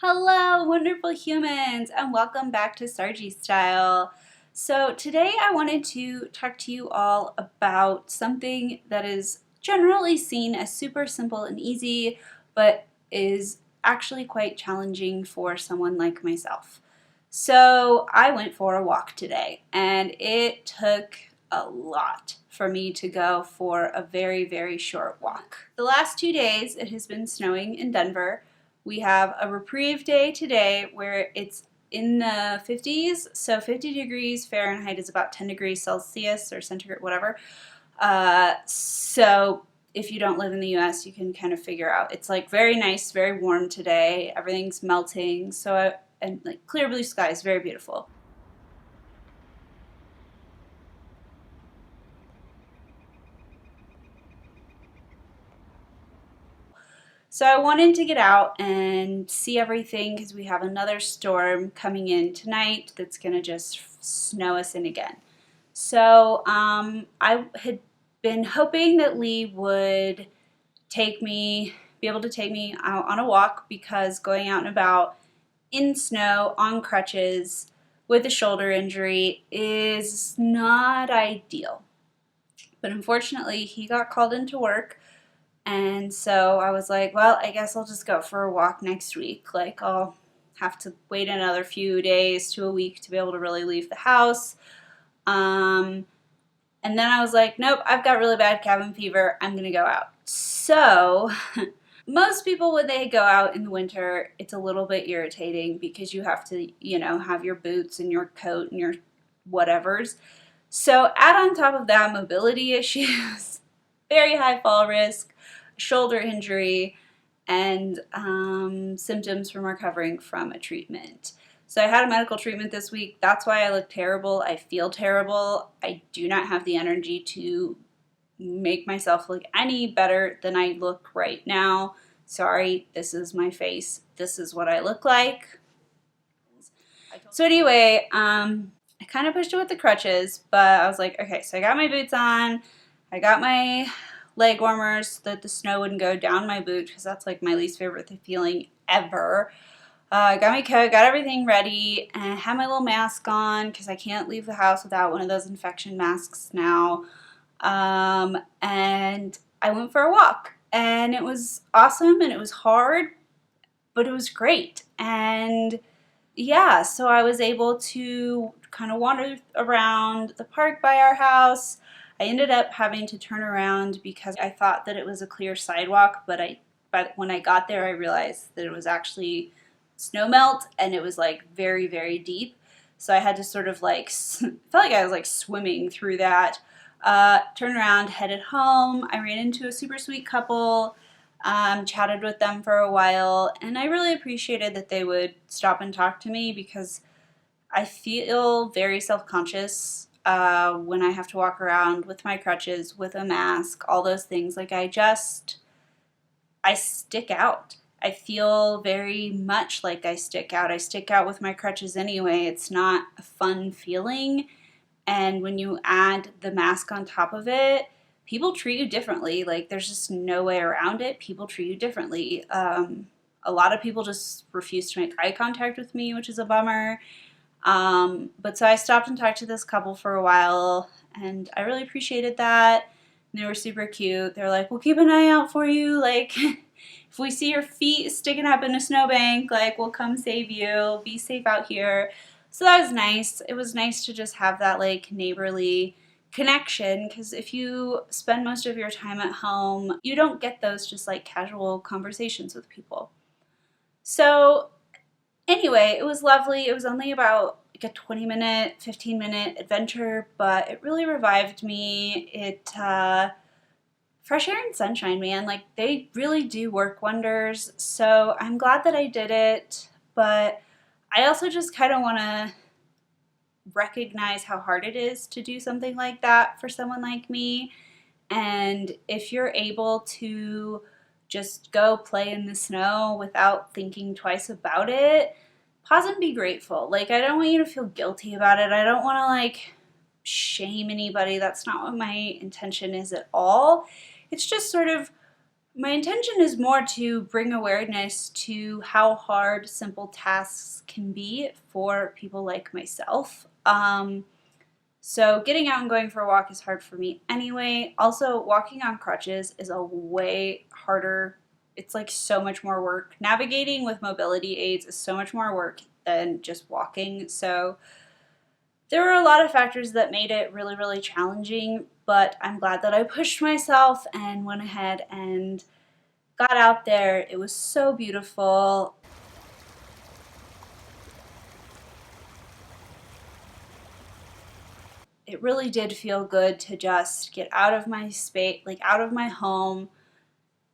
Hello, wonderful humans, and welcome back to Sargi Style. So today I wanted to talk to you all about something that is generally seen as super simple and easy, but is actually quite challenging for someone like myself. So I went for a walk today, and it took a lot for me to go for a very, very short walk. The last 2 days it has been snowing in Denver. We have a reprieve day today where it's in the 50s, so 50 degrees Fahrenheit is about 10 degrees Celsius or centigrade, whatever. So if you don't live in the US, you can kind of figure out. It's like very nice, very warm today. Everything's melting, and like clear blue skies, very beautiful. So I wanted to get out and see everything because we have another storm coming in tonight that's going to just snow us in again. So I had been hoping that Lee would be able to take me out on a walk because going out and about in snow on crutches with a shoulder injury is not ideal. But unfortunately, he got called into work, and so I was like, well, I guess I'll just go for a walk next week. Like, I'll have to wait another few days to a week to be able to really leave the house. Um, and then I was like, nope, I've got really bad cabin fever. I'm going to go out. So, most people, when they go out in the winter, it's a little bit irritating because you have to, have your boots and your coat and your whatevers. So, add on top of that mobility issues, very high fall risk, shoulder injury, and symptoms from recovering from a treatment. So I had a medical treatment this week. That's why I look terrible. I feel terrible. I do not have the energy to make myself look any better than I look right now. Sorry, this is my face. This is what I look like. So anyway, I kind of pushed it with the crutches, but I was like, okay, so I got my boots on. I got my leg warmers so that the snow wouldn't go down my boot because that's like my least favorite feeling ever. Got my coat, got everything ready, and I had my little mask on because I can't leave the house without one of those infection masks now. And I went for a walk, and it was awesome, and it was hard, but it was great. And yeah, so I was able to kind of wander around the park by our house. I ended up having to turn around because I thought that it was a clear sidewalk, but when I got there, I realized that it was actually snow melt and it was like very, very deep. So I had to sort of like, felt like I was like swimming through that. Turned around, headed home. I ran into a super sweet couple. Chatted with them for a while, and I really appreciated that they would stop and talk to me because I feel very self-conscious when I have to walk around with my crutches, with a mask, all those things. Like I stick out. I feel very much like I stick out. I stick out with my crutches anyway. It's not a fun feeling, and when you add the mask on top of it, people treat you differently. Like, there's just no way around it. People treat you differently. A lot of people just refuse to make eye contact with me, which is a bummer. But so I stopped and talked to this couple for a while, and I really appreciated that. And they were super cute. They're like, we'll keep an eye out for you. Like, if we see your feet sticking up in a snowbank, like, we'll come save you. Be safe out here. So that was nice. It was nice to just have that, like, neighborly connection, because if you spend most of your time at home, you don't get those just like casual conversations with people. So anyway, it was lovely. It was only about like a 20-minute, 15-minute adventure, but it really revived me. Fresh air and sunshine, man, like they really do work wonders. So I'm glad that I did it, but I also just kind of want to recognize how hard it is to do something like that for someone like me. And if you're able to just go play in the snow without thinking twice about it, pause and be grateful. Like, I don't want you to feel guilty about it. I don't want to like shame anybody. That's not what my intention is at all. It's just sort of My intention is more to bring awareness to how hard simple tasks can be for people like myself. So getting out and going for a walk is hard for me anyway. Also, walking on crutches is a way harder. It's like so much more work. Navigating with mobility aids is so much more work than just walking. So there were a lot of factors that made it really, really challenging, but I'm glad that I pushed myself and went ahead and got out there. It was so beautiful. It really did feel good to just get out of my space, like out of my home,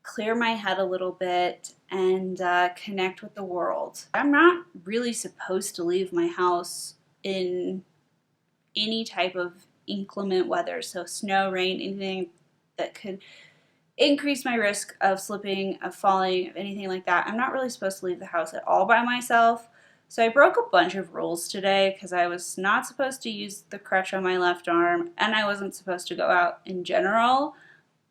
clear my head a little bit, and connect with the world. I'm not really supposed to leave my house in any type of inclement weather, so snow, rain, anything that could increase my risk of slipping, of falling, of anything like that. I'm not really supposed to leave the house at all by myself. So I broke a bunch of rules today because I was not supposed to use the crutch on my left arm and I wasn't supposed to go out in general,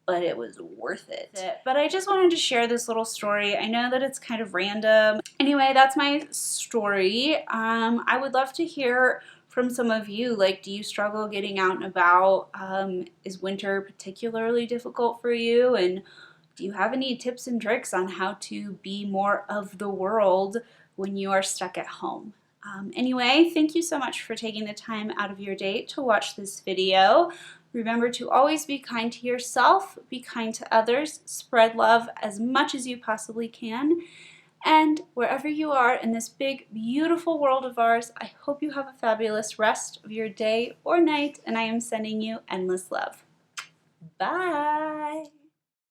but it was worth it. But I just wanted to share this little story. I know that it's kind of random. Anyway, that's my story. I would love to hear from some of you. Like, do you struggle getting out and about? Is winter particularly difficult for you? And do you have any tips and tricks on how to be more of the world when you are stuck at home? Anyway, thank you so much for taking the time out of your day to watch this video. Remember to always be kind to yourself, be kind to others, spread love as much as you possibly can. And wherever you are in this big, beautiful world of ours, I hope you have a fabulous rest of your day or night, and I am sending you endless love. Bye!